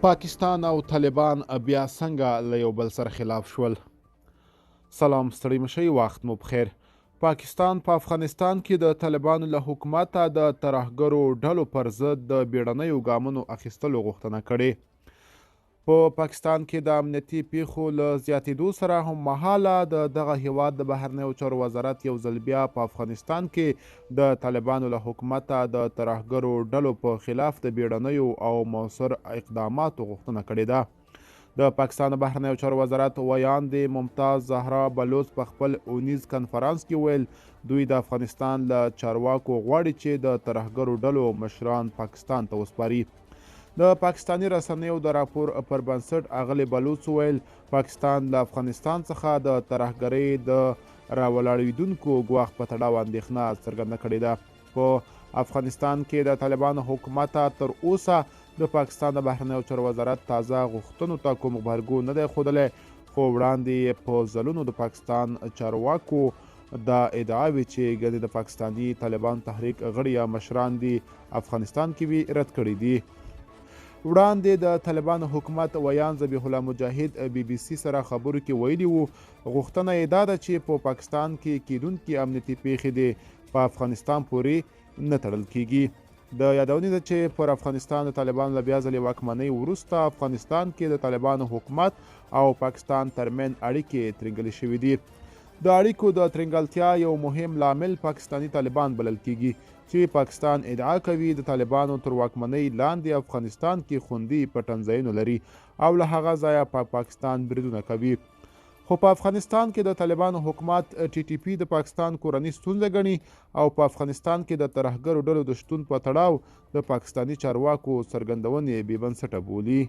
پاکستان او طالبان بیا څنګه له یو بل سره خلاف شول؟ سلام، ستړي مشئ، وخت مو بخیر. پاکستان په افغانستان کې د طالبانو له حکومته د ترهګرو ډلو پر ضد د بیړنیو ګامونو اخیستلو غوښتنه کړې. په پاکستان کې د امنیتي پیښو له زیاتېدو سره هممهاله د دغه هیواد د بهرنیو چارو وزارت یو ځل بیا په افغانستان کې د طالبانو له حکومته د ترهګرو ډلو په خلاف د بیړنیو او مؤثر اقداماتو غوښتنه کړې ده. د پاکستان بهرنیو چارو وزارت ویاندې ممتاز زهرا بلوچ په خپل اونیز کنفرانس کې ویل دوی د افغانستان له چارواکو غواړي چې د ترهګرو ډلو مشران پاکستان ته وسپاري. د پاکستاني رسنیو د راپور پر بنسټ اغلې بلوچ ویل پاکستان له افغانستان څخه د ترهګرۍ د راولاړېدونکو ګواښ په تړاو اندېښنه څرګنده کړې ده. په افغانستان کې د طالبانو حکومته تر اوسه د پاکستان د بهرنیو چارو وزارت تازه غوښتنو ته کوم غبرګون نه دی ښودلی، خو وړاندې په ځلونو د پاکستان چارواکو دا ادعا وي چې ګنې د پاکستاني طالبان تحریک غړي یا مشران دي افغانستان کې وي رد کړي دي. وړاندې د طالبانو حکومت ویان ذبیح الله مجاهد BBC سره خبرو کې ویلي وو غوښتنه یې دا ده چې په پاکستان کې کیدونکي امنیتي پیښې دې په افغانستان پورې نه تړل کیږي. د یادونې ده چې پر افغانستان د طالبانو له بیا ځلې واکمنۍ وروسته افغانستان کې د طالبانو حکومت او پاکستان ترمنځ اړیکې ترنګلې شوې دي. د اړیکو د ترنګلتیا یو مهم لامل پاکستاني طالبان بلل کیږي چې پاکستان ادعا کوي د طالبانو تر واکمنۍ لاندې افغانستان کې خوندي پټنځایونه لري او له هغه ځایه په پاکستان بریدونه کوي. خو په افغانستان کې د طالبانو حکومت TTP د پاکستان کورنۍ ستونزه ګڼي او په افغانستان کې د ترهګرو ډلو د شتون په تړاو د پاکستاني چارواکو څرګندونې بې بنسټه بولي.